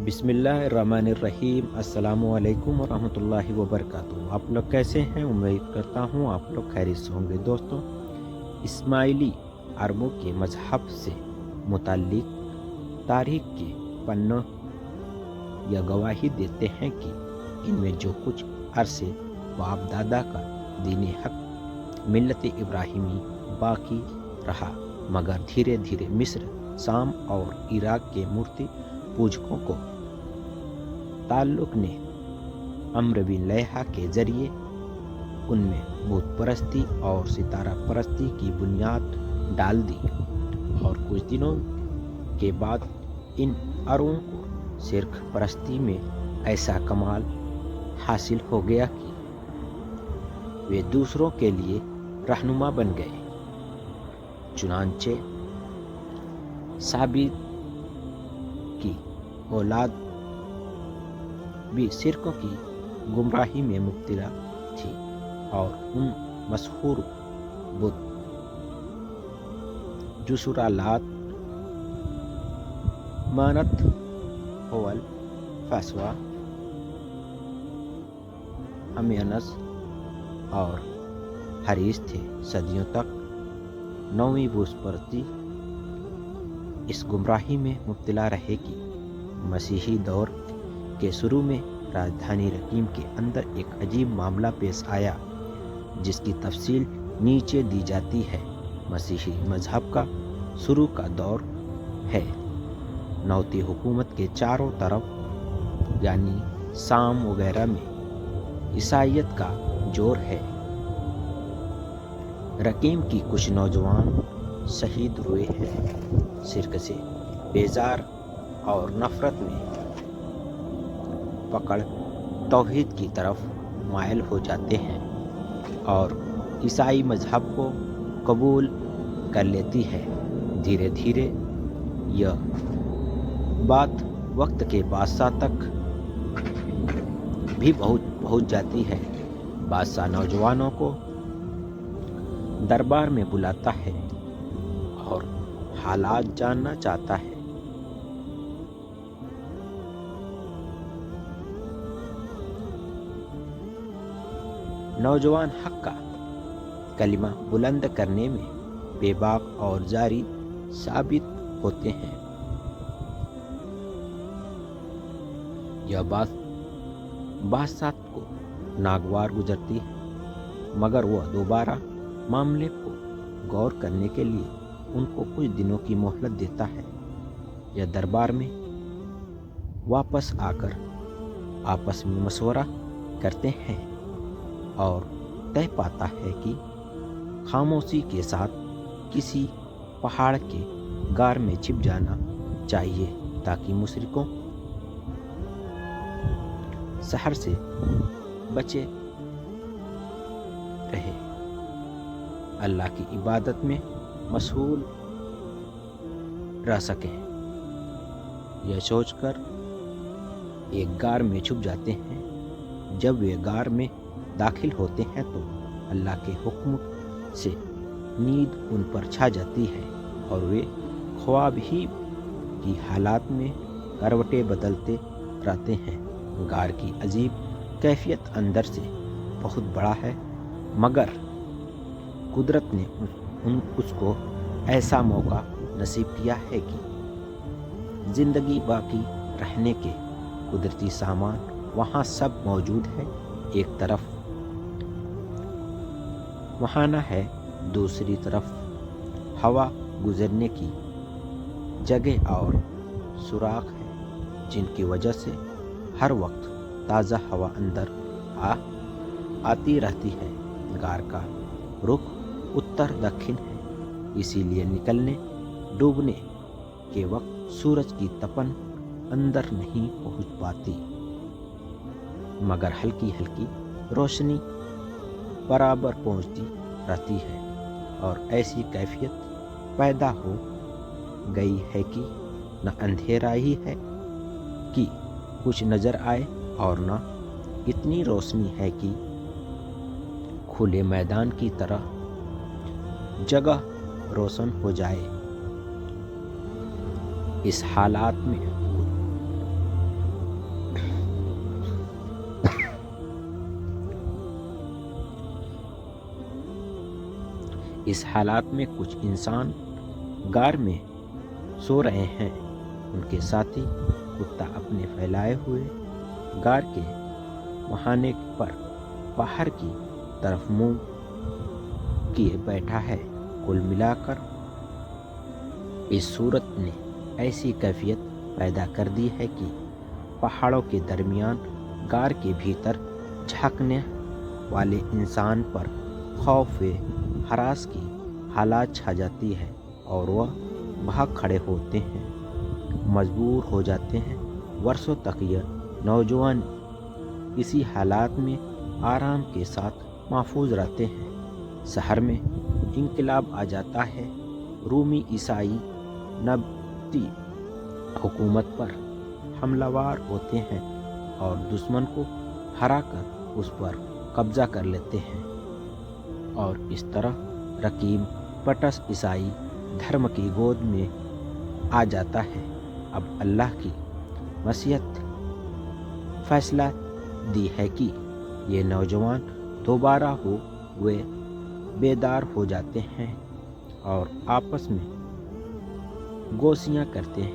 बिस्मिल्लाहिर्रहमानिर्रहीम। अस्सलामुअलैकुम वरहमतुल्लाहि वबरकातुहू। आप लोग कैसे हैं? उम्मीद करता हूँ आप लोग खैरियत से होंगे। दोस्तों, इस्माइली अरबों के मजहब से मुताल्लिक तारीख के पन्नों यह गवाही देते हैं कि इनमें जो कुछ अरसे बाप दादा का दीन हक मिल्लत इब्राहिमी बाकी रहा, मगर धीरे धीरे मिस्र, शाम और इराक के मूर्ति पूजकों को ताल्लुक ने अम्र बिन लैहा के जरिए उनमें भूत परस्ती और सितारा परस्ती की बुनियाद डाल दी, और कुछ दिनों के बाद इन अरबों को शिर्क परस्ती में ऐसा कमाल हासिल हो गया कि वे दूसरों के लिए रहनुमा बन गए। चुनांचे साबित की औलाद भी शिर्कों की गुमराही में मुब्तला थी, और उन मशहूर बुत जुसुरा, लात, मानत, होवल, फसवा, हमयनस और हरीस थे। सदियों तक नौवीं बुत इस गुमराही में मुब्तला रहेगी। मसीही दौर के शुरू में राजधानी रकीम के अंदर एक अजीब मामला पेश आया, जिसकी तफसील नीचे दी जाती है। मसीही मजहब का शुरू का दौर है। नौती हुकूमत के चारों तरफ यानी शाम वगैरह में ईसाइयत का जोर है। रकीम की कुछ नौजवान शहीद हुए हैं। शिर्क से बेजार और नफरत में पकड़ तौहीद की तरफ मायल हो जाते हैं और ईसाई मजहब को कबूल कर लेती है। धीरे धीरे यह बात वक्त के बादशाह तक भी पहुंच जाती है। बादशाह नौजवानों को दरबार में बुलाता है और हालात जानना चाहता है। नौजवान हक का कलिमा बुलंद करने में बेबाक और जारी साबित होते हैं। यह बात बादशाह को नागवार गुजरती है, मगर वह दोबारा मामले को गौर करने के लिए उनको कुछ दिनों की मोहलत देता है। यह दरबार में वापस आकर आपस में मशवरा करते हैं और तय पाता है कि खामोशी के साथ किसी पहाड़ के गार में छिप जाना चाहिए, ताकि मुशरिकों शहर से बचे रहे, अल्लाह की इबादत में मशगूल रह सकें। यह सोचकर एक गार में छुप जाते हैं। जब वे गार में दाखिल होते हैं तो अल्लाह के हुक्म से नींद उन पर छा जाती है और वे ख्वाब ही की हालात में करवटें बदलते रहते हैं। गार की अजीब कैफियत अंदर से बहुत बड़ा है, मगर कुदरत ने उसको ऐसा मौका नसीब किया है कि जिंदगी बाकी रहने के कुदरती सामान वहाँ सब मौजूद है। एक तरफ वहाना है, दूसरी तरफ हवा गुजरने की जगह और सुराख है, जिनकी वजह से हर वक्त ताज़ा हवा अंदर आती रहती है। गार का रुख उत्तर दक्षिण है, इसीलिए निकलने डूबने के वक्त सूरज की तपन अंदर नहीं पहुंच पाती, मगर हल्की हल्की रोशनी बराबर पहुंचती रहती है। और ऐसी कैफियत पैदा हो गई है कि न अंधेरा ही है कि कुछ नजर आए और न इतनी रोशनी है कि खुले मैदान की तरह जगह रोशन हो जाए। इस हालात में اس حالات میں کچھ انسان غار میں سو رہے ہیں، ان کے ساتھی کتا اپنے پھیلائے ہوئے غار کے مہانے پر باہر کی طرف منہ کیے بیٹھا ہے۔ کل ملا کر اس صورت نے ایسی کیفیت پیدا کر دی ہے کہ پہاڑوں کے درمیان غار کے بھیتر جھانکنے والے انسان پر خوف و ہراس کی حالت چھا جاتی ہے اور وہ بھاگ کھڑے ہوتے ہیں، مجبور ہو جاتے ہیں۔ برسوں تک یہ نوجوان اسی حالات میں آرام کے ساتھ محفوظ رہتے ہیں۔ شہر میں انقلاب آ جاتا ہے، رومی عیسائی نبطی حکومت پر حملہ ور ہوتے ہیں اور دشمن کو ہرا کر اس پر قبضہ کر لیتے ہیں، اور اس طرح رقیب پٹس عیسائی دھرم کی گود میں آ جاتا ہے۔ اب اللہ کی مشیت فیصلہ دی ہے کہ یہ نوجوان دوبارہ ہوئے بیدار ہو جاتے ہیں اور آپس میں گوشیاں کرتے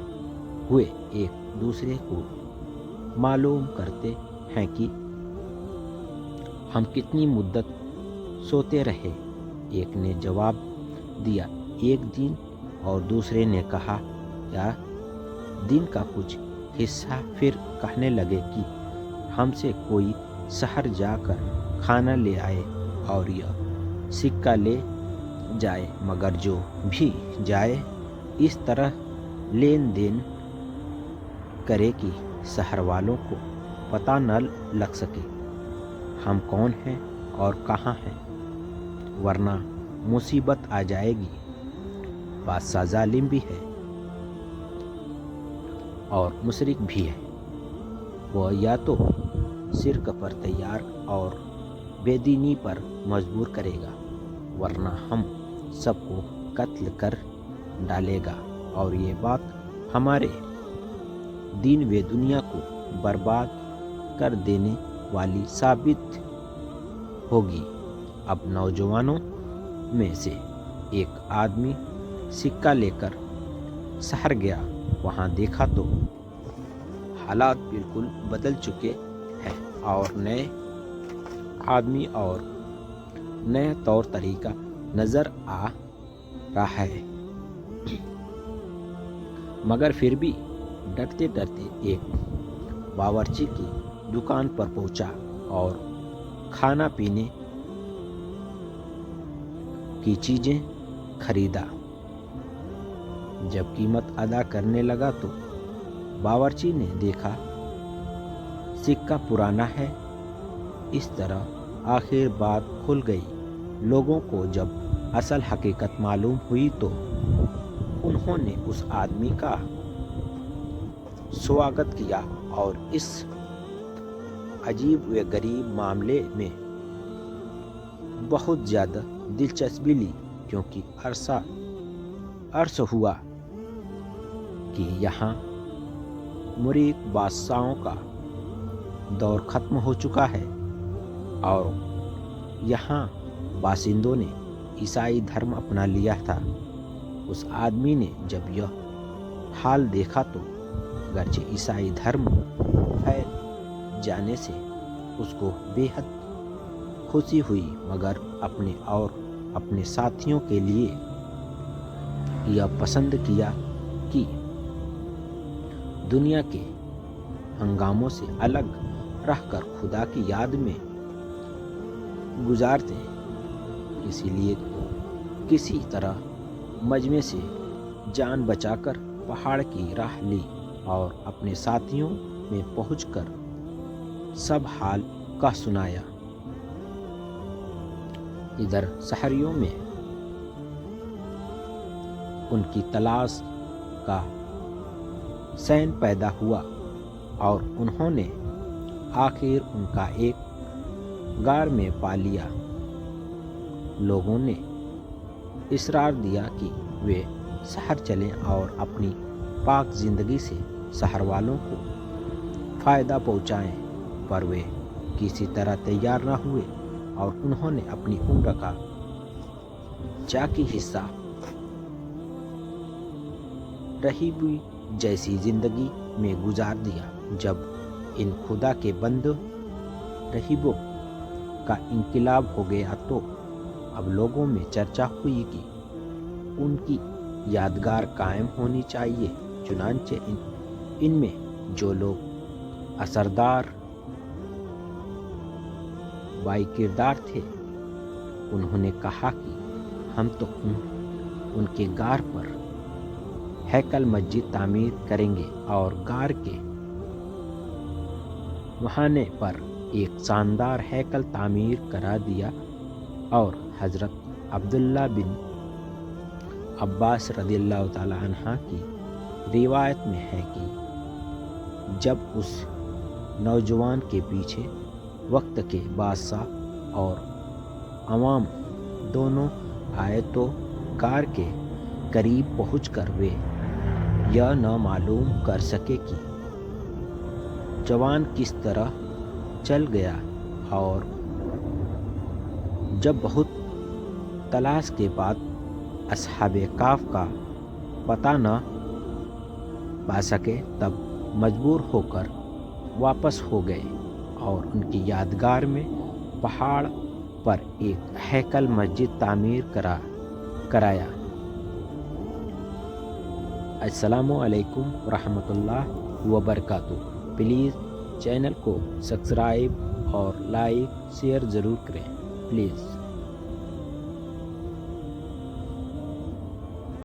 ہوئے ایک دوسرے کو معلوم کرتے ہیں کہ ہم کتنی مدت سوتے رہے۔ ایک نے جواب دیا، 1 دن، اور دوسرے نے کہا، یا دن کا کچھ حصہ۔ پھر کہنے لگے کہ ہم سے کوئی شہر جا کر کھانا لے آئے اور یہ سکہ لے جائے، مگر جو بھی جائے اس طرح لین دین کرے کہ شہر والوں کو پتہ نہ لگ سکے ہم کون ہیں اور کہاں ہیں، ورنہ مصیبت آ جائے گی۔ بادشاہ ظالم بھی ہے اور مشرک بھی ہے، وہ یا تو شرک پر تیار اور بے دینی پر مجبور کرے گا، ورنہ ہم سب کو قتل کر ڈالے گا، اور یہ بات ہمارے دین و دنیا کو برباد کر دینے والی ثابت ہوگی۔ اب نوجوانوں میں سے ایک آدمی سکہ لے کر شہر گیا، وہاں دیکھا تو حالات بالکل بدل چکے ہیں اور نئے آدمی اور نیا طور طریقہ نظر آ رہا ہے، مگر پھر بھی ڈرتے ڈرتے ایک باورچی کی دکان پر پہنچا اور کھانا پینے کی چیزیں خریدا۔ جب قیمت ادا کرنے لگا تو باورچی نے دیکھا سکہ پرانا ہے۔ اس طرح آخر بات کھل گئی۔ لوگوں کو جب اصل حقیقت معلوم ہوئی تو انہوں نے اس آدمی کا سواگت کیا اور اس عجیب و غریب معاملے میں بہت زیادہ دلچسپی لی، کیونکہ عرض ہوا کہ یہاں مریخ بادشاہوں کا دور ختم ہو چکا ہے اور یہاں باشندوں نے عیسائی دھرم اپنا لیا تھا۔ اس آدمی نے جب یہ حال دیکھا تو اگرچہ عیسائی دھرم پھیل جانے سے اس کو بے حد خوشی ہوئی، مگر اپنے اور اپنے ساتھیوں کے لیے یہ پسند کیا کہ دنیا کے ہنگاموں سے الگ رہ کر خدا کی یاد میں گزارتے، اسی لیے کسی طرح مجمع سے جان بچا کر پہاڑ کی راہ لی اور اپنے ساتھیوں میں پہنچ کر سب حال کہہ سنایا۔ ادھر شہریوں میں ان کی تلاش کا سین پیدا ہوا اور انہوں نے آخر ان کا ایک غار میں پا لیا۔ لوگوں نے اصرار دیا کہ وہ شہر چلیں اور اپنی پاک زندگی سے شہر والوں کو فائدہ پہنچائیں، پر وہ کسی طرح تیار نہ ہوئے اور انہوں نے اپنی عمر کا चाकी हिस्सा रही हुई जैसी जिंदगी में गुजार दिया। जब इन खुदा के बंदे रहीबों का इंकलाब हो गया तो अब लोगों में चर्चा हुई कि उनकी यादगार कायम होनी चाहिए। चुनांचे इनमें जो लोग असरदार बाइकिरदार थे उन्होंने कहा कि हम तो उनके गार पर हैकल मस्जिद तामीर करेंगे और गार के मुहाने पर एक शानदार हैकल तामीर करा दिया। और हज़रत अब्दुल्ला बिन अब्बास रज़ियल्लाहु ताला अन्हा की रिवायत में है कि जब उस नौजवान के पीछे वक्त के बादशाह और अवाम दोनों आए तो गार के करीब पहुंचकर वे यह न मालूम कर सके कि जवान किस तरह चल गया। और जब बहुत तलाश के बाद असहाबे काफ का पता न पा सके तब मजबूर होकर वापस हो गए और उनकी यादगार में पहाड़ पर एक हैकल मस्जिद तामीर कराया। अस्सलामु अलैकुम रहमतुल्लाह व बरकातुहू। प्लीज़ चैनल को सब्सक्राइब और लाइक शेयर ज़रूर करें प्लीज़।